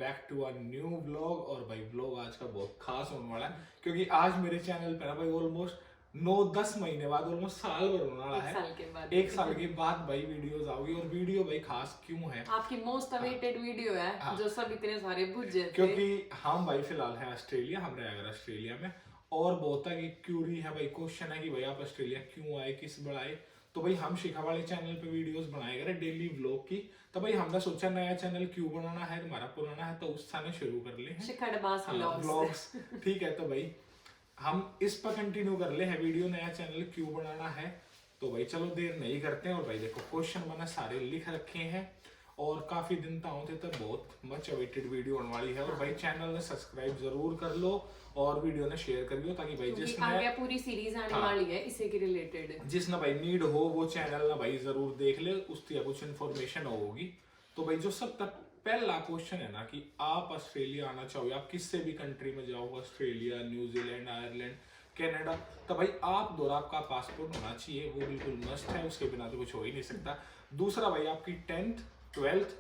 Back to a new vlog. और भाई vlog आज का बहुत खास होने वाला है क्योंकि आज मेरे चैनल पे ना भाई ऑलमोस्ट 9-10 महीने बाद ऑलमोस्ट साल भर होने वाला है। एक साल के बाद भाई वीडियोस आओगी। और वीडियो भाई खास क्यों है, आपकी मोस्ट अवेटेड वीडियो है जो सब इतने सारे बुझे थे। क्योंकि हम भाई फिलहाल है ऑस्ट्रेलिया, हम रह गए ऑस्ट्रेलिया में। और बहुत है कि क्यूरी है भाई, क्वेश्चन है कि भाई आप ऑस्ट्रेलिया क्यों आए, किस बढ़ाए। तो भाई हम शिखा वाले चैनल पे वीडियोस बनाए गए डेली व्लॉग की। तो भाई हमने सोचा नया चैनल क्यों बनाना है, तुम्हारा पुराना है तो उस साल शुरू कर ले व्लॉग्स। ठीक है, तो भाई हम इस पर कंटिन्यू कर ले है वीडियो, नया चैनल क्यों बनाना है। तो भाई चलो देर नहीं करते हैं। और भाई देखो क्वेश्चन मैंने सारे लिख रखे हैं और काफी दिन तक होते तो बहुत मच अवेटेड वीडियो होने वाली है। और भाई चैनल ने सब्सक्राइब जरूर कर लो और वीडियो ने शेयर करियो ताकि भाई जिसने पूरी सीरीज आने वाली है इसी के रिलेटेड, जिसने भाई नीड हो वो चैनल ना भाई जरूर देख ले, उसकी कुछ इन्फॉर्मेशन होगी। तो भाई जो सब तक पहला क्वेश्चन है ना कि आप ऑस्ट्रेलिया आना चाहो, आप किससे भी कंट्री में जाओ, ऑस्ट्रेलिया, न्यूजीलैंड, आयरलैंड, कनाडा, तो भाई आप द्वारा आपका पासपोर्ट होना चाहिए, वो बिल्कुल मस्ट है, उसके बिना तो कुछ हो ही नहीं सकता। दूसरा भाई आपकी 10th 12th,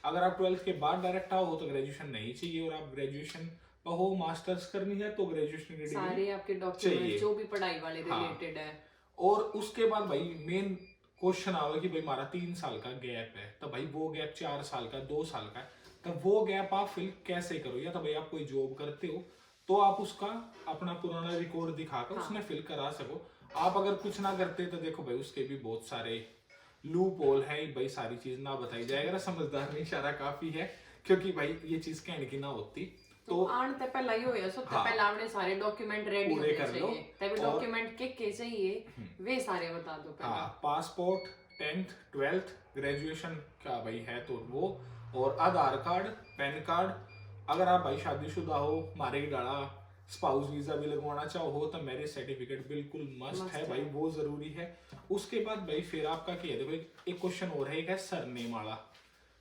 अगर आप 12th के बाद डायरेक्ट आओ तो ग्रेजुएशन नहीं चाहिए। और आप ग्रेजुएशन हो मास्टर्स करनी है तो ग्रेजुएशन की डिग्री सारे आपके डॉक्यूमेंट जो भी पढ़ाई वाले रिलेटेड है। और उसके बाद भाई मेन क्वेश्चन आवे कि भाई हमारा 3 साल का गैप है, तो भाई वो गैप 4 साल का, 2 साल का है, तो वो गैप आप फिल कैसे करो। या तो भाई आप कोई जॉब करते हो तो आप उसका अपना पुराना रिकॉर्ड दिखाकर उसमें फिल करा सको। आप अगर कुछ ना करते तो देखो भाई उसके भी बहुत सारे लूप होल है भाई, सारी चीज ना बताई जाएगा। समझदार नहीं इशारा काफी है क्योंकि भाई ये चीज कहने की ना होती। तो आने ते पहला ही होया सब पहला आपने सारे डॉक्यूमेंट रेडी होने चाहिए, तभी डॉक्यूमेंट के चाहिए वे सारे बता दो पहले। पासपोर्ट, 10th 12th, ग्रेजुएशन का भाई है तो वो, और आधार कार्ड, पैन कार्ड, अगर आप भाई शादीशुदा हो, मैरिड डाला, स्पाउस वीजा भी लगवाना चाहो तो मैरिज सर्टिफिकेट बिल्कुल मस्ट है भाई, वो जरूरी है। उसके बाद भाई फिर आपका क्या है, देखो एक क्वेश्चन और है, एक है सरनेम वाला।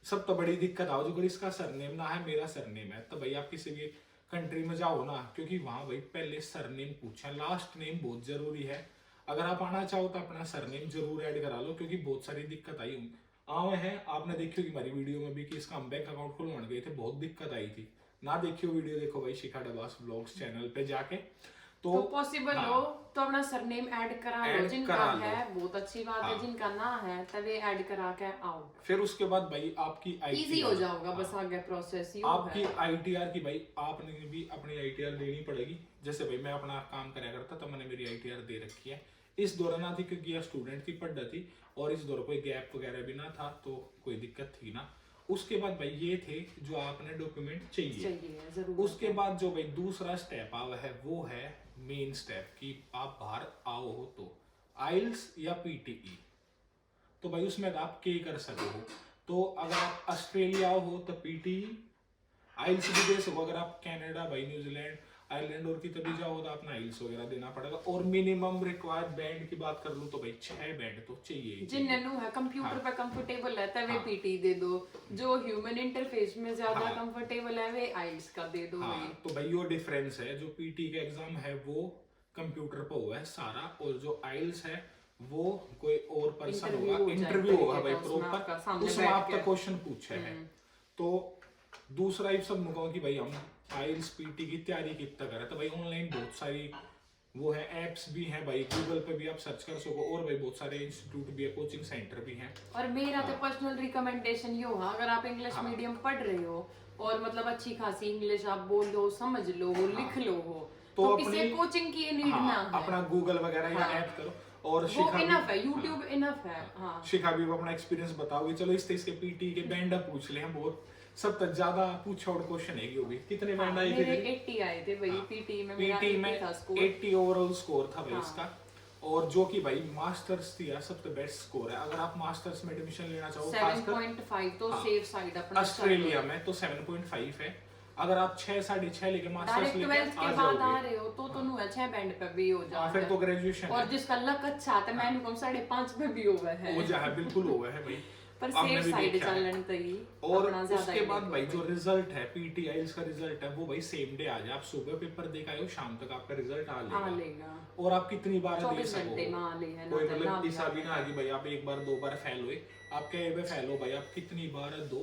सब तो बड़ी दिक्कत आओ जो इसका सरनेम ना है, मेरा सरनेम है, तो भाई आप किसी भी कंट्री में जाओ ना, क्योंकि वहां भाई पहले सरनेम पूछा, लास्ट नेम बहुत जरूरी है। अगर आप आना चाहो तो अपना सरनेम जरूर ऐड करा लो क्योंकि बहुत सारी दिक्कत आई आवे हैं। आपने देखी होगी हमारी वीडियो में भी कि इसका हम बैंक अकाउंट खुलवाने गए थे, बहुत दिक्कत आई थी। ना देखियो वीडियो देखो भाई शिखा डबास व्लॉग्स चैनल पे जाके। तो पॉसिबल हो तो अपना सरनेम ऐड करा लो, जिनका है बहुत अच्छी बात है, जिनका ना है तभी ऐड करा के आओ। फिर उसके बाद भाई आपकी इजी हो जाएगा, बस आगे प्रोसेस ही आपकी आईटीआर की भाई आपने भी अपनी आईटीआर देनी पड़ेगी। जैसे भाई मैं अपना काम कराया करता तो मैंने मेरी आईटीआर दे रखी है। इस दौरान ना थी क्योंकि यह स्टूडेंट की पढ़ थी और इस दौरान कोई गैप वगैरह भी ना था तो कोई दिक्कत थी ना। उसके बाद भाई ये थे जो आपने डॉक्यूमेंट चाहिए। उसके बाद जो भाई दूसरा स्टेप आवा है वो है मेन स्टेप कि आप बाहर आओ हो तो आइल्स या पीटीई। तो भाई उसमें आप क्या कर सकते हो, तो अगर आप ऑस्ट्रेलिया हो तो पीटीई, आइल्स भी दे सको। अगर आप कनाडा भाई, न्यूजीलैंड, आयरलैंड और की तभी जाओ तो अपना आइल्स वगैरह देना पड़ेगा। और मिनिमम रिक्वायर्ड बैंड की बात कर लूं तो भाई 6 बैंड तो चाहिए। जिन्हें है कंप्यूटर पे कंफर्टेबल है वे पीटी दे दो, जो ह्यूमन इंटरफेस में ज्यादा कंफर्टेबल है वे आइल्स का दे दो। तो भाई वो डिफरेंस है, जो पीटी का एग्जाम है वो कंप्यूटर पर हुआ है सारा, और जो आइल्स है वो कोई और पर्सन होगा, इंटरव्यू होगा भाई प्रॉपर, उसमें आपका क्वेश्चन पूछे है। तो दूसरा ये सब मुकाओ कि भाई हम आइल्स पीटी की तैयारी कितना करें, तो भाई ऑनलाइन बहुत सारी वो है, एप्स भी हैं भाई, गूगल पे भी आप सर्च कर सको, और भाई बहुत सारे इंस्टीट्यूट भी है, कोचिंग सेंटर भी हैं। और मेरा तो पर्सनल रिकमेंडेशन ये होगा, अगर आप इंग्लिश मीडियम पढ़ रहे हो और मतलब अच्छी खासी इंग्लिश आप बोल लो, समझ लो, लिख लो हो, तो किसी कोचिंग की नीड ना है। अपना गूगल वगैरह या ऐप करो और शिखा इनफ है, यूट्यूब इनफ है। शिखा भी अपना एक्सपीरियंस बताओगे। चलो इसके पीटी के बैंड पूछ ले, हम बहुत सब तक ज्यादा पूछा और क्वेश्चन है कि कितने बैंड आए थे? मेरे 80 आए थे भाई पीटी में, मेरा 80 था स्कोर, 80 ओवरऑल स्कोर था भाई इसका। और जो कि भाई मास्टर्स दिया सबसे बेस्ट स्कोर है। अगर आप मास्टर्स में एडमिशन लेना चाहो 7.5 तो सेफ साइड अपना ऑस्ट्रेलिया में तो 7.5 है। अगर आप 6 6.5 लेके मास्टर्स लेके 12th के बाद आ रहे हो तो नु 6 बैंड पे भी हो जाए, फिर तो ग्रेजुएशन। और जिसका लक अच्छा था मैं नु 5.5 पे भी हो गया है, हो जाए बिल्कुल हो गया है भाई, पर सेफ साइड चलन तई। और उसके बाद भाई जो रिजल्ट है पीटी आइल्स का रिजल्ट है वो भाई सेम डे आ जाए। आप सुबह पेपर दे के आए हो, शाम तक आपका रिजल्ट आ लेगा। और आप कितनी बार दे सको, कोई मतलब ऐसा भी ना कि भाई आप एक बार 2 बार फेल हुए, आप कहे फेल हो भाई आप कितनी बार दो,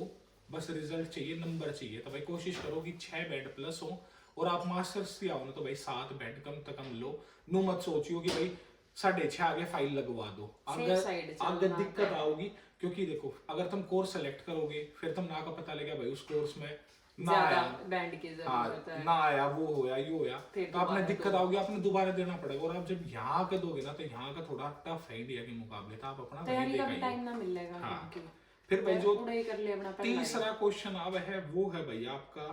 बस रिजल्ट चाहिए, नंबर चाहिए। तो भाई कोशिश करो कि 6 बैंड प्लस हो, और आप मास्टर्स से आओ ना तो भाई 7 बैंड कम से कम लो। नो मत सोचियो कि भाई 6.5 आगे फाइल लगवा दो, सेफ साइड अगर चलना दिक्कत आओगी। क्योंकि देखो अगर तुम कोर्स सेलेक्ट करोगे, फिर तुम ना का पता लगे भाई उस कोर्स में ना ज्यादा आया, बैंड की हाँ जरूरत है, ना आया, वो होया ये होया, फिर तो आपने दोबारा दिक्कत दो। आओगी, आपने दोबारा देना पड़ेगा। और आप जब यहाँ के दोगे ना तो यहाँ का थोड़ा टफ है इंडिया के मुकाबले, तो आप अपना वहीं तैयारी का देख भी आइए। टाइम ना मिलेगा हाँ। क्योंकि फिर भाई जो पूरा ही कर ले अपना पहला ही। तीसरा क्वेश्चन अब है वो है भाई आपका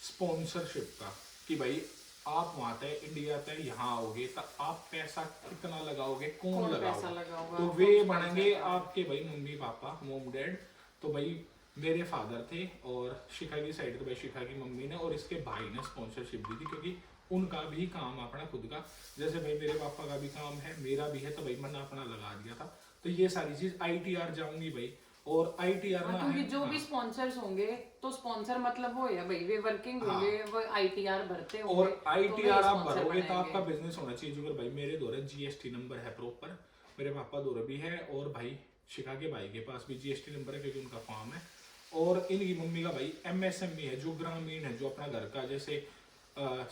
स्पॉन्सरशिप का, कि भाई आप वहां तक इंडिया तक यहाँ आओगे तो आप पैसा कितना लगाओगे, कौन कौन पैसा लगाओगे। लगाओगा, तो कौन वे sponsor बनेंगे करेगा। आपके भाई मम्मी पापा, मोम डैड। तो भाई मेरे फादर थे, और शिखा की साइड तो भाई शिखा की मम्मी ने और इसके भाई ने स्पॉन्सरशिप दी थी, क्योंकि उनका भी काम अपना खुद का, जैसे भाई मेरे पापा का भी काम है, मेरा भी है, तो भाई मैंने अपना लगा दिया था। तो ये सारी चीज ITR जाऊंगी भाई, और ITR ना क्योंकि है जो भी स्पॉन्सर्स होंगे तो स्पॉन्सर मतलब वो है भाई वे वर्किंग होंगे, वो ITR भरते होंगे, और ITR आप sponsor भरोगे तो बनाएंगे। आपका बिजनेस होना चाहिए। जो भाई मेरे द्वारा GST नंबर है प्रॉपर, मेरे पापा द्वारा भी है, और भाई शिखा के भाई के पास भी GST नंबर है क्योंकि उनका फार्म है, और इनकी मम्मी का भाई MSME है, जो ग्रामीण है, जो अपना घर का जैसे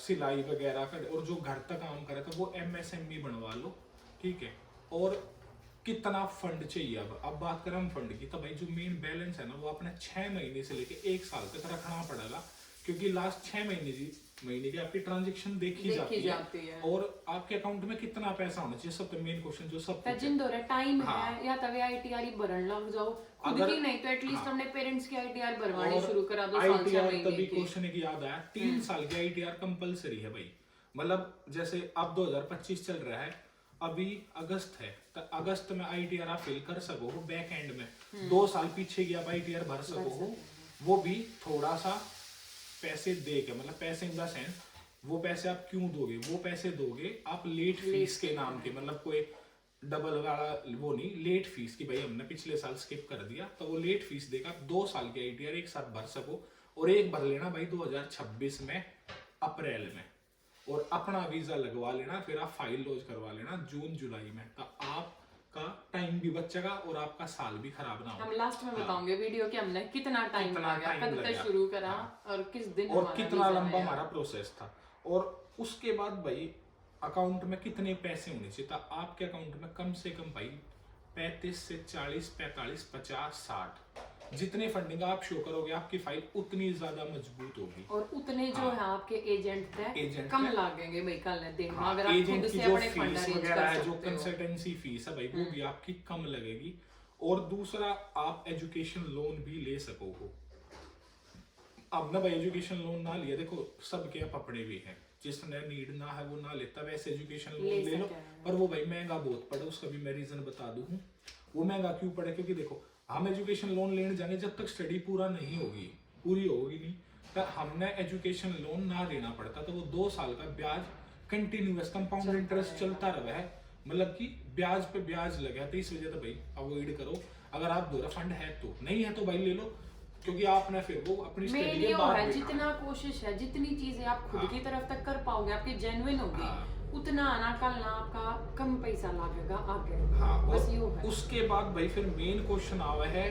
सिलाई वगैरह का, और जो घर तक काम करे तो वो MSME बनवा लो, ठीक है। और कितना फंड चाहिए, अब बात करें हम फंड की, तो भाई जो मेन बैलेंस है ना वो अपने 6 महीने से लेके 1 साल तक रखना पड़ेगा, क्योंकि लास्ट 6 महीने की आपकी ट्रांजेक्शन देखी जाती है, और आपके अकाउंट में कितना पैसा होना चाहिए, सब मेन क्वेश्चन जो सब जिन दो टाइम हाँ। है या तवे ITR ही भरन लग जाओ खुद अगर- की, नहीं तो एटलीस्ट हाँ। हमने पेरेंट्स की ITR भरवानी और शुरू करा दो साल 6 ITR महीने तभी की। क्वेश्चन एक याद आया, 3 साल की ITR कंपलसरी है भाई। मतलब जैसे अब 2025 चल रहा है, अभी अगस्त है, तो अगस्त में ITR आप फिल कर सको हो बैक एंड में, 2 साल पीछे की आप ITR भर सको हो, वो भी थोड़ा सा पैसे दे के, मतलब पैसे इन द सेंस, वो पैसे आप क्यों दोगे, वो पैसे दोगे आप लेट फीस के नाम के, मतलब कोई डबल वाला वो नहीं, लेट फीस की भाई हमने पिछले साल स्किप कर दिया, तो वो लेट फीस देकर आप 2 साल की ITR एक साथ भर सको, और एक भर लेना भाई 2026 में अप्रैल में, और अपना वीजा लगवा लेना, फिर आप फाइल लॉन्च करवा लेना जून जुलाई में, तो आपका टाइम भी बचेगा और आपका साल भी खराब ना हो। हम लास्ट में बताओगे वीडियो के हमने कितना टाइम कितना लगा, time कब लगा। तक शुरू करा, और किस दिन और हमारा कितना वीजा लंबा आया। हमारा प्रोसेस था, और उसके बाद भाई अकाउंट में कितने पैसे होने चाहिए, तो आपके अकाउंट में कम से कम भाई 35 से 40, 45, 50, 60 जितने फंडिंग आप शो करोगे आपकी फाइल उतनी ज्यादा मजबूत होगी, और उतने जो है आपके एजेंट एजेंट कम लागेंगे भाई, कल देखना हाँ, अगर आप एजेंट खुद की से जो अपने फंड फीस अरेंज वगैरह कर है, जो सकते हो। कंसल्टेंसी फीस है भाई, वो भी आपकी कम लगेगी। और दूसरा आप एजुकेशन लोन भी ले सको हो। अब ना भाई एजुकेशन लोन ना लिया, देखो सबके आप अपने भी हैं, जिसने नीड ना है वो ना लेता, वैसे एजुकेशन लोन ले लो, पर वो भाई महंगा बहुत पड़े, उसका भी मैं रीजन बता दूं। वो महंगा क्यों पड़े, क्योंकि देखो हम एजुकेशन लोन लेने जाएंगे जब तक स्टडी पूरी होगी नहीं, तो हमने एजुकेशन लोन ना लेना पड़ता, तो वो 2 साल का ब्याज कंटिन्यूअस कंपाउंड इंटरेस्ट चलता रहा है, मतलब कि ब्याज पे ब्याज लगा, तो इस वजह से भाई अवॉइड करो। अगर आप दोरा फंड है तो, नहीं है तो भाई ले लो, क्योंकि आपने फिर वो अपनी मेन स्टडी ये के बाद है, देखना जितना कोशिश है, जितनी चीजें आप खुद की तरफ तक कर पाओगे, आपकी जेन्युइन होगी, हाँ। उतना आना कल ना आपका कम पैसा लगेगा आगे। हाँ, बस और यो है। उसके बाद भाई फिर मेन क्वेश्चन आवा है,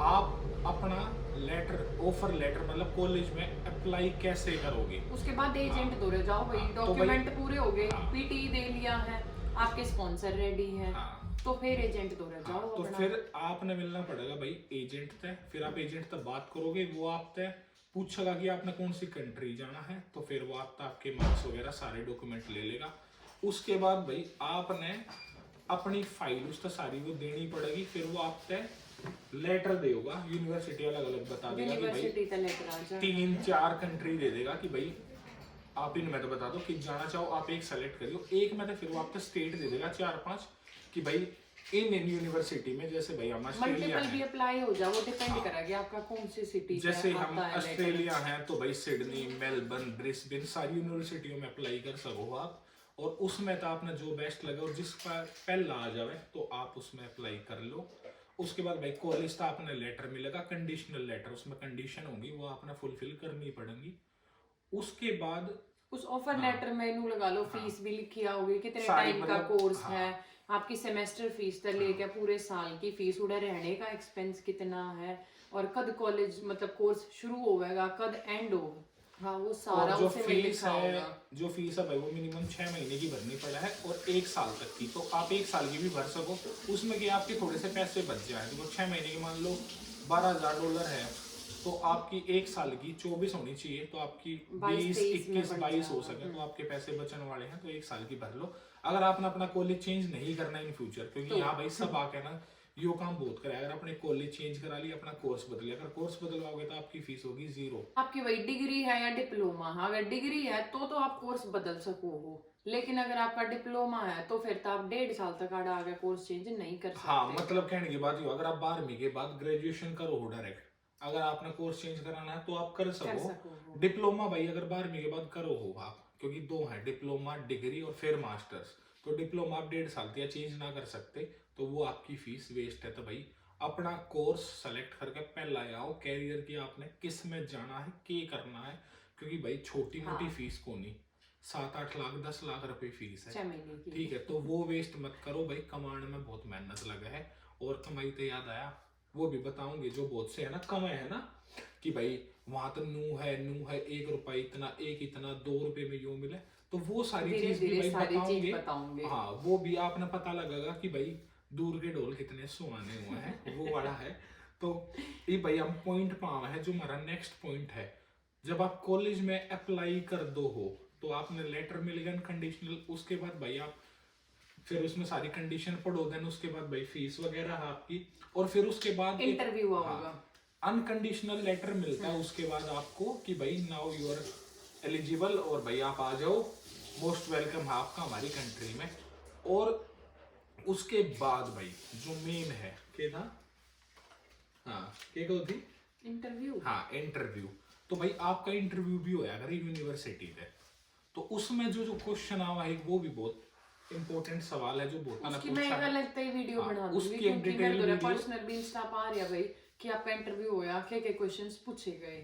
आप अपना लेटर, ऑफर लेटर मतलब कॉलेज में अप्लाई कैसे करोगे। उसके बाद एजेंट हाँ। दौरे जाओ भाई, हाँ, तो डॉक्यूमेंट भाई- पूरे हो गए, हाँ। PTE दे लिया है, आपके स्पॉन्सर रेडी है, हाँ। तो फिर एजेंट दौरे जाओ तो अपना। फिर आपने मिलना पड़ेगा भाई एजेंट से, फिर आप एजेंट से बात करोगे, वो आपसे पूछेगा कि आपने कौन सी कंट्री जाना है, तो फिर वो आपके मार्क्स वगैरह सारे डॉक्यूमेंट ले लेगा। उसके बाद भाई आपने अपनी फाइल उसका सारी वो देनी पड़ेगी, फिर वो आपसे लेटर देगा, यूनिवर्सिटी अलग अलग बता देगा कि भाई यूनिवर्सिटी से लेकर आ जाए, 3-4 कंट्री दे देगा कि भाई आप इनमें तो बता दो कि जाना चाहो, आप एक सेलेक्ट करियो, एक में तो फिर वो आपको स्टेट दे देगा 4-5 कि भाई इन यूनिवर्सिटी में, जैसे भाई हम ऑस्ट्रेलिया मल्टीपल भी है, अप्लाई हो जाए, वो डिपेंड करेगा आपका कौन सी सिटी जैसे हम ऑस्ट्रेलिया हैं तो भाई सिडनी, मेलबर्न, ब्रिस्बेन सारी यूनिवर्सिटियों में अप्लाई कर सको आप, और उसमें तो आपने जो बेस्ट लगे और जिसका पहला आ जाए तो आप उसमें अप्लाई कर लो। उसके बाद भाई कॉलेज का आपने लेटर मिलेगा, कंडीशनल लेटर, उसमें कंडीशन होगी वो आपने फुलफिल करनी पड़ेगी। उसके बाद उस ऑफर लेटर में नू लगा लो, फीस भी लिखी होगी, कितने सारी टाइम का मतलब- कोर्स हाँ। है, आपकी सेमेस्टर फीस तो लेके पूरे साल की फीस, उड़ा रहने का एक्सपेंस कितना है, और कद कॉलेज मतलब कोर्स शुरू होगा, कद एंड होगा, हाँ वो सारा और जो उसे में फीस लिखा है होगा। जो फीस है भाई वो मिनिमम 6 महीने की भरनी पड़ा है और 1 साल तक की, तो आप 1 साल की भी भर सको, उसमें कि आपके थोड़े से पैसे बच जाए। तो 6 महीने की मान लो $12,000 है, तो आपकी 1 साल की 24 होनी चाहिए, तो आपकी 20, 22-23 में 21, बढ़ 22 हो जाएगा। सके, तो आपके पैसे बचने वाले हैं, तो 1 साल की भर लो। अगर आपने अपना कॉलेज चेंज नहीं करना इन फ्यूचर, क्योंकि यहाँ भाई सब आके ना यो काम बहुत करे, अगर आपने कॉलेज चेंज करा लिया, अपना कोर्स बदल लिया, अगर कोर्स बदलवाओगे तो आपकी फीस होगी 0। आपकी वही डिग्री है या डिप्लोमा, अगर डिग्री है तो आप कोर्स बदल सको हो, लेकिन अगर आपका डिप्लोमा है तो फिर तो आप 1.5 साल तक आगे कोर्स चेंज नहीं कर सकते। हाँ, मतलब कहने की बात ये, अगर आप 12वीं के बाद ग्रेजुएशन करो हो डायरेक्ट, अगर आपने कोर्स चेंज कराना है तो आप कर सको हो। डिप्लोमा भाई अगर 12वीं के बाद करो हो आप, क्योंकि 2 है, डिप्लोमा डिग्री और फिर मास्टर्स। तो डिप्लोमा आप 1.5 साल या चेंज ना कर सकते, तो वो आपकी फीस वेस्ट है। तो भाई अपना कोर्स सेलेक्ट करके पहला आओ कैरियर की, आपने किस में जाना है, क्या करना है, क्योंकि भाई छोटी मोटी हाँ। फीस को नहीं, 7-8 लाख 10 लाख रुपए फीस है, 6 महीने की। ठीक है, तो वो वेस्ट मत करो भाई, कमाने में बहुत मेहनत लगा है। और कमाई तो याद आया, वो भी बताऊंगे, जो बहुत से है ना कमाए है ना कि भाई वहां तो नू है 1 रुपया इतना, एक इतना, 2 रुपए में यूं मिले, तो वो सारी धीरे चीज भी धीरे भाई सारी चीज बताऊंगे। बताऊंगे। हाँ, वो भी आपने पता लगेगा कि भाई दूर के ढोल कितने सुहाने हुए हैं, वो वाला है। तो ये भाई हम पॉइंट पावा है, जो हमारा नेक्स्ट पॉइंट है, जब आप कॉलेज में अप्लाई कर दो हो, तो आपने लेटर मिल गया कंडीशनल, उसके बाद भाई आप फिर उसमें सारी कंडीशन पढ़ो, देन उसके बाद भाई फीस वगैरह है आपकी, और फिर उसके बाद इंटरव्यू होगा, अनकंडीशनल लेटर मिलता है उसके बाद आपको कि भाई नाउ यू आर एलिजिबल, और भाई आप आ जाओ, मोस्ट वेलकम है आपका हमारी कंट्री में। और उसके बाद भाई जो मेन है क्या था, हाँ क्या कहो थी, इंटरव्यू। हाँ इंटरव्यू। तो भाई आपका इंटरव्यू भी होया अगर यूनिवर्सिटी है, तो उसमें जो जो क्वेश्चन आवा है वो भी बहुत इंपॉर्टेंट सवाल है, जो बहुत उसकी मैं एक अलग से वीडियो बना दूंगी, उसकी एक क्योंकि डिटेल मेरे वीडियो, पर्सनल भी इंस्टा पा रहा भाई कि आपका इंटरव्यू होया, क्या क्या क्वेश्चंस पूछे गए,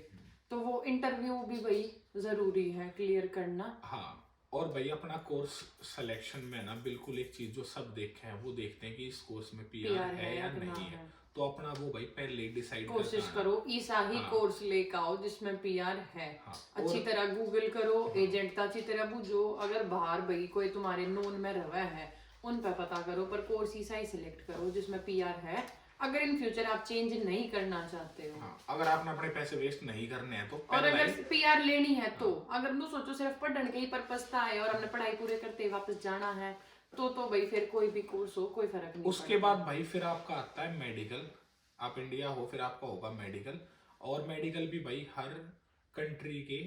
तो वो इंटरव्यू भी भाई जरूरी है क्लियर करना। हाँ। और भाई अपना कोर्स सिलेक्शन में ना बिल्कुल एक चीज जो सब देखे हैं, वो देखते हैं कि इस कोर्स में पीआर है या नहीं है, तो अपना वो भाई पहले ही डिसाइड कोशिश करो ईसा ही कोर्स लेकर आओ जिसमें पीआर है। अच्छी तरह गूगल करो, एजेंट अच्छी तरह बुझो, अगर बाहर भाई कोई तुम्हारे नोन में रवा है उन पर पता करो, पर कोर्स ईसा ही सिलेक्ट करो जिसमें पीआर है, अगर इन फ्यूचर आप चेंज नहीं करना चाहते हो। हाँ, अगर आपने अपने पैसे वेस्ट नहीं करने हैं तो, और अगर पीआर लेनी है तो, अगर नु सोचो सिर्फ पढ़ने के ही पर्पस था है और हमने पढ़ाई पूरे करते वापस जाना है, तो भाई फिर कोई भी कोर्स हो कोई फर्क नहीं। उसके बाद भाई फिर आपका आता है मेडिकल, आप इंडिया हो फिर आपका होगा मेडिकल, और मेडिकल भी भाई हर कंट्री के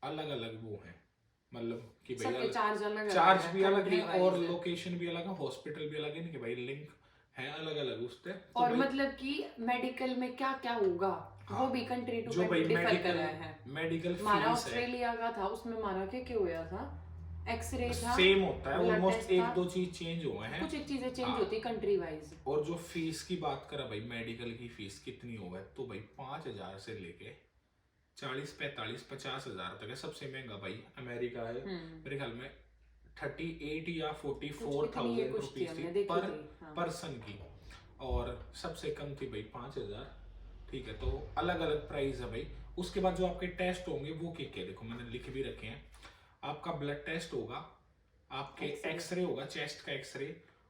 अलग अलग वो हैं, मतलब कि भाई चार्ज भी अलग है और लोकेशन भी अलग है, हॉस्पिटल भी अलग है कि भाई लिंक है अलग अलग उससे, तो और मतलब कि मेडिकल में क्या क्या होगा, वो भी कंट्री टू कंट्री डिफर कर रहा है। मेडिकल हमारा ऑस्ट्रेलिया का था, उसमें हमारा क्या क्या हुआ था, एक्सरे था, सेम होता है ऑलमोस्ट, एक दो चीज चेंज हुए हैं, कुछ एक चीजें चेंज होती कंट्री वाइज। और जो फीस की बात करा भाई, मेडिकल की फीस कितनी होगा, तो भाई 5,000 से लेके 40, 45, 50,000 तक है। सबसे महंगा भाई अमेरिका है, मेरे ख्याल में 38 या 44,000 रुपीज थी पर पर्सन की, और सबसे कम थी भाई 5,000, ठीक है। तो अलग अलग प्राइस है भाई। उसके बाद जो आपके टेस्ट होंगे वो क्या देखो मैंने लिख भी रखे हैं, आपका ब्लड टेस्ट होगा, आपके एक्सरे होगा, चेस्ट का एक्सरे,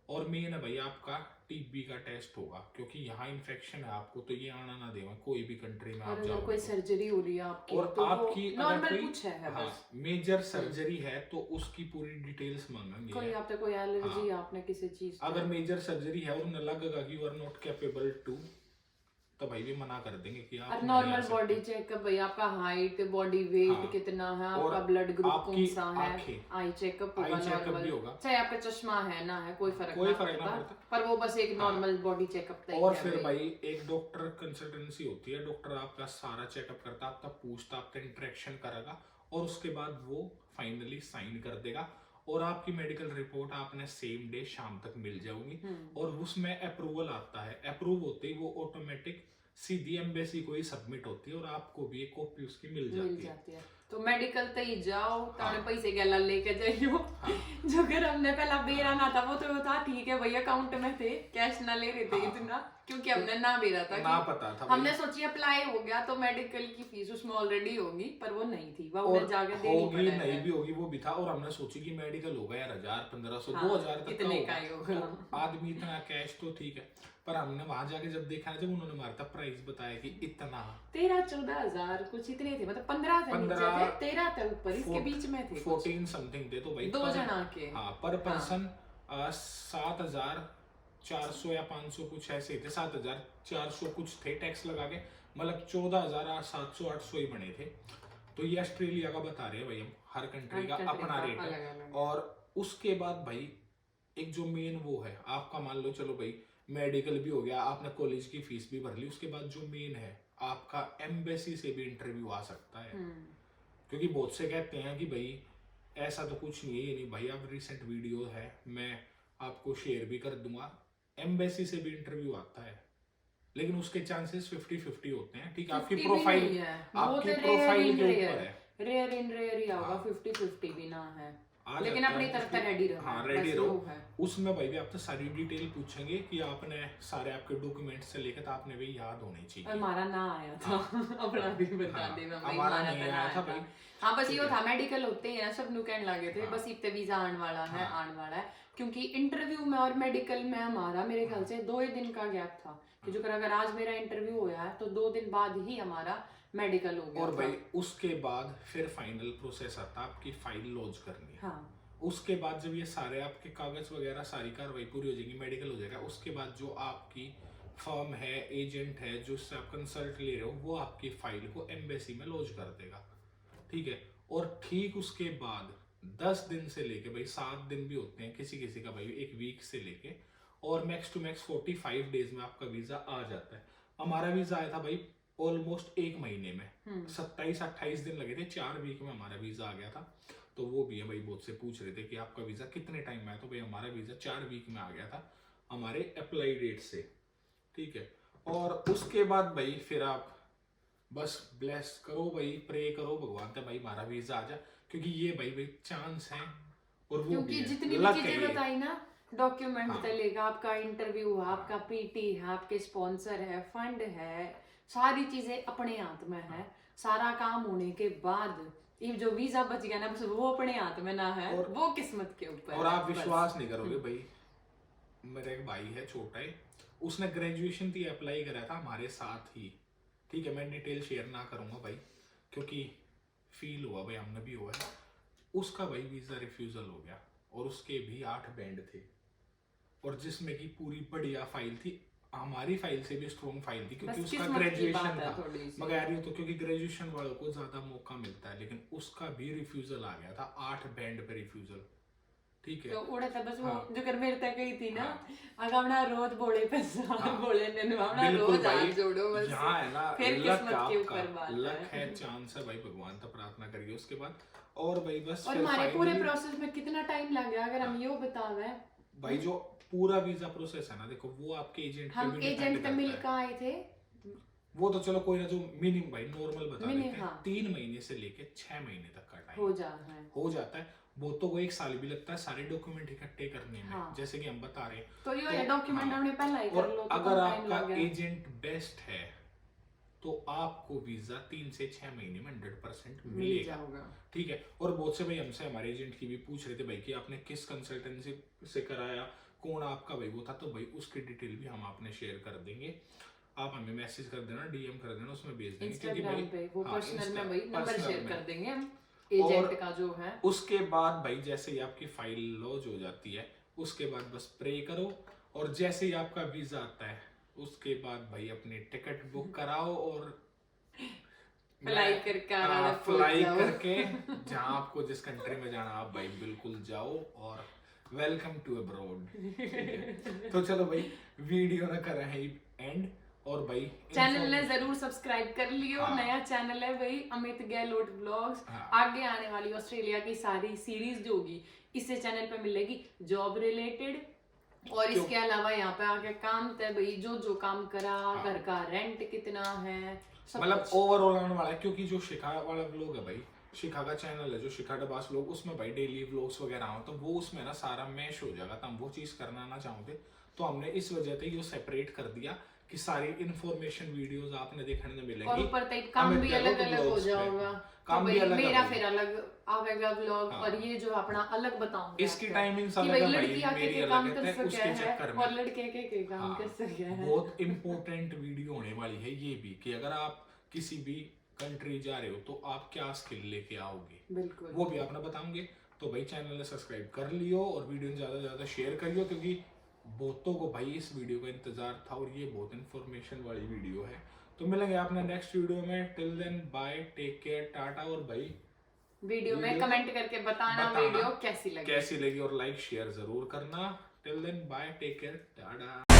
और मेन है भाई आपका टीबी का टेस्ट होगा, क्योंकि यहाँ इन्फेक्शन है आपको, तो ये आना ना देवा कोई भी कंट्री में आप जाओ, कोई सर्जरी हो रही है आपकी, और तो आपकी नॉर्मल कुछ है हाँ मेजर सर्जरी है तो उसकी पूरी डिटेल्स मांगेंगे, कोई आपने कोई एलर्जी आपने किसी चीज, अगर मेजर सर्जरी है और उन्हें लगेगा कि you are not capable to, तो भाई भी मना कर देंगे कि आप नॉर्मल बॉडी चेकअप भाई, आपका हाइट बॉडी वेट कितना है, आपका ब्लड ग्रुप कौन सा है, आई चेकअप होगा, चाहे आपका चश्मा है ना है कोई फर्क नहीं पड़ता, पर वो बस एक नॉर्मल बॉडी चेकअप। और फिर भाई एक डॉक्टर कंसल्टेंसी होती है, डॉक्टर आपका सारा चेकअप करता है, आपका पूछता, आपका इंटरेक्शन करेगा, और उसके बाद वो फाइनली साइन कर देगा, और आपकी मेडिकल रिपोर्ट आपने सेम डे शाम तक मिल जाओगी, और उसमें अप्रूवल आता है, अप्रूव होते ही वो ऑटोमेटिक सीधी एम्बेसी को ही सबमिट होती है, और आपको भी एक कॉपी उसकी मिल जाती है। तो मेडिकल ते ही जाओ, ताने हाँ। पैसे गैला लेके जाइयो। जो घर हमने पहला बेरा ना था वो तो था ठीक है भाई, अकाउंट में थे, कैश ना ले रहे थे हाँ। इतना, क्योंकि हमने ना बेरा था ना कि पता था हमने भाई। सोची अप्लाई हो गया तो मेडिकल की फीस उसमें ऑलरेडी होगी, पर वो नहीं थी, वो और उन्हें जाके देनी होगी पड़े नहीं है। भी होगी वो भी था, और हमने सोची कि मेडिकल होगा यार 1000 1500 हाँ, 2000 तक इतने का का ही होगा, होगा। तो आदमी इतना कैश तो ठीक है, पर हमने वहां जाके जब देखा ना, जब उन्होंने हमारा तब प्राइस बताया कि इतना 13-14 हजार कुछ इतने थे, मतलब 15 थे नीचे 15 थे, 13 थे ऊपर, इसके बीच में थे कुछ। 14 समथिंग थे, तो भाई दो जना के। हाँ पर पर्सन 7400 या 500 कुछ ऐसे थे, 7400 कुछ थे टैक्स लगा के, मतलब 14700 800 ही बने थे। तो ये ऑस्ट्रेलिया का बता रहे हैं भाई, हम हर कंट्री का अपना रेट है। और उसके बाद भाई एक जो मेन वो है आपका, मान लो चलो भाई मेडिकल भी हो गया, आपने कॉलेज की फीस भी भर ली, उसके बाद जो मेन है आपका एम्बेसी से भी इंटरव्यू आ सकता है। क्योंकि बहुत से कहते हैं कि भाई ऐसा तो कुछ नहीं है, ये नहीं भाई, अब रिसेंट वीडियो है मैं आपको शेयर भी कर दूंगा, एम्बेसी से भी इंटरव्यू आता है, लेकिन उसके चांसेस 50-50 होते हैं। ठीक है, आपकी प्रोफाइल के ऊपर है, रेयर इन रेयर ही होगा, 50-50 भी ना है, लेकिन अपनी तरफ से रेडी रहो। हाँ रेडी रहो। उसमें भाई भी आपसे सारी डिटेल पूछेंगे कि आपने सारे आपके डॉक्यूमेंट्स से लेकर, तो आपने भी याद होने चाहिए। हमारा ना आया था अपना भी बता दे, हमारा नहीं आया था भाई। हाँ बस ये था मेडिकल होते हैं सब नु कहने लगे थे बस इतने वीजा आने वाला है, आने वाला है, क्योंकि इंटरव्यू में और मेडिकल में हमारा मेरे ख्याल से 2 ही दिन का गैप था, कि जो अगर आज मेरा इंटरव्यू होया है तो 2 दिन बाद ही हमारा मेडिकल हो गया। और भाई उसके बाद फिर फाइनल प्रोसेस आता है, आपकी फाइल लॉन्च करनी है। हाँ। उसके बाद जब ये सारे आपके कागज वगैरह सारी कार्रवाई पूरी हो जाएगी, मेडिकल हो जाएगा, उसके बाद जो आपकी फर्म है, एजेंट है, जो उससे आप कंसल्ट ले रहे हो, वो आपकी फाइल को एम्बेसी में लॉन्च कर देगा। ठीक है, और ठीक उसके बाद 10 दिन से लेके भाई 7 दिन भी होते हैं किसी किसी का भाई, 1 वीक से लेके, और मैक्स टू मैक्स 45 डेज में आपका वीजा आ जाता है। हमारा वीजा आया था भाई ऑलमोस्ट 1 महीने में, 27-28 दिन लगे थे, 4 वीक में हमारा वीजा आ गया था। तो वो भी है भाई, बहुत से पूछ रहे थे कि आपका वीजा कितने टाइम में आया, तो भाई हमारा वीजा 4 वीक में आ गया था हमारे अप्लाई डेट से। ठीक है, और उसके बाद भाई फिर आप बस ब्लेस करो भाई, प्रे करो भगवान से भाई हमारा वीजा आ जाए, क्योंकि ये भाई चांस है। और वो क्योंकि जितनी भी चीजें बताई ना, डॉक्यूमेंट से लेकर आपका इंटरव्यू है, आपका पीटी है, आपके स्पॉन्सर है, फंड है, सारी चीजें अपने हाथ में है। सारा काम होने के बाद ये जो वीजा बच गया ना, बस वो अपने हाथ में ना है, वो किस्मत के ऊपर। और आप विश्वास नहीं करोगे भाई, मेरा एक भाई है छोटा है, उसने ग्रेजुएशन की अप्लाई करा था हमारे साथ ही। ठीक है, मैं डिटेल शेयर ना करूंगा भाई, क्योंकि फील हुआ भाई, हमने भी हुआ है। उसका भाई वीजा रिफ्यूजल हो गया, और उसके भी 8 बैंड थे, और जिसमें की पूरी बढ़िया फाइल थी, हमारी फाइल से भी स्ट्रॉन्ग फाइल थी, क्योंकि उसका ग्रेजुएशन था। मगर यार ये तो क्योंकि ग्रेजुएशन वालों को ज्यादा मौका मिलता है, लेकिन उसका भी रिफ्यूजल आ गया था, 8 बैंड पे रिफ्यूजल। ठीक है, तो उड़े था बस वो जो कर मेरे तक गई थी ना, अगर अपना रोज बोले पैसा बोले अपना रोज हाथ जोड़ो, बस यहाँ है ना, फिर किस्मत के ऊपर बात है, लक है, चांस है भाई, भगवान तो प्रार्थना करिए उसके बाद। और भाई बस और हमारे पूरे प्रोसेस में कितना टाइम लग गया अगर हम ये बतावे भाई, जो पूरा वीजा प्रोसेस है ना, देखो वो आपके एजेंट पे हम एजेंट पे मिल के आए थे, वो तो चलो कोई ना, जो मिनिमम भाई नॉर्मल बता देते हैं, हाँ। 3 महीने से लेके 6 महीने तक का टाइम हो जाता है। बहुतों को 1 साल भी लगता है सारे डॉक्यूमेंट इकट्ठे करने में। हाँ। जैसे कि हम बता रहे हैं, तो ये डॉक्यूमेंट हमने पहले ही कर लो, तो अगर आपका एजेंट बेस्ट है तो आपको वीजा 3 से 6 महीने में 100% मिलेगा। ठीक है, और बहुत से भाई हमसे हमारे एजेंट की भी पूछ रहे थे भाई कि आपने किस कंसल्टेंसी से कराया, कौन आपका भाई वो था, तो भाई उसकी डिटेल भी हम आपने शेयर कर देंगे। आप हमें मैसेज कर देना, डीएम कर देना, उसमें भेज देंगे, क्योंकि भाई पे वो पर्सनल में भाई नंबर शेयर कर देंगे हम एजेंट का जो है। उसके बाद भाई जैसे ही आपकी फाइल लॉन्च हो जाती है, उसके बाद बस प्रे करो, और जैसे ही आपका वीजा आता है उसके बाद भाई अपनी टिकट बुक कराओ, और फ्लाई करके जहाँ आपको जिस कंट्री में जाना आप भाई बिल्कुल जाओ, और वेलकम टू अब्रॉड। तो चलो भाई वीडियो ना कर रहे हैं एंड, और भाई चैनल ने जरूर सब्सक्राइब कर लियो। हाँ। नया चैनल है भाई अमित गहलोत व्लॉग्स। हाँ। आगे आने वाली ऑस्ट्रेलिया की सारी सीरीज जो होगी इससे चैनल पे मिलेगी, जॉब रिलेटेड, और इसके अलावा यहाँ पे आके काम तय भाई जो काम करा, घर हाँ। का रेंट कितना है, मतलब ओवरऑल आने वाला है, क्योंकि जो शिखा वाला व्लॉग है भाई शिखा का चैनल है जो शिखा डबास व्लॉग, उसमें भाई डेली व्लॉग्स वगैरह हो, तो वो उसमें ना सारा मैश हो जाएगा, तो हम वो चीज़ करना ना चाहोगे, तो हमने इस वजह से ये सेपरेट कर दिया कि सारी इन्फॉर्मेशन वीडियोस आपने देखने को मिलेगी। और ऊपर तक काम भी अलग अलग हो जाएगा, काम भी अलग मेरा फिर अलग आवेगा व्लॉग, और ये जो अपना अलग बताऊंगा इसकी टाइमिंग कि अलग है, लड़की आके के काम कर सके उसके चक्कर है में और लड़के के काम कर सके है। बहुत इंपॉर्टेंट वीडियो होने वाली है ये भी, कि अगर आप किसी भी कंट्री जा रहे हो तो आप क्या स्किल लेके आओगे, बिल्कुल वो भी आपने बताएंगे। तो भाई चैनल ने सब्सक्राइब कर लियो और वीडियो ज्यादा से ज्यादा शेयर करियो, क्योंकि बहुतों को भाई इस वीडियो का इंतजार था और ये बहुत इंफॉर्मेशन वाली वीडियो है। तो मिलेंगे आपने नेक्स्ट वीडियो में, till then bye, take care, tata. और भाई वीडियो में कमेंट करके बताना वीडियो कैसी लगी और लाइक शेयर जरूर करना। Till then bye, take care, Tata.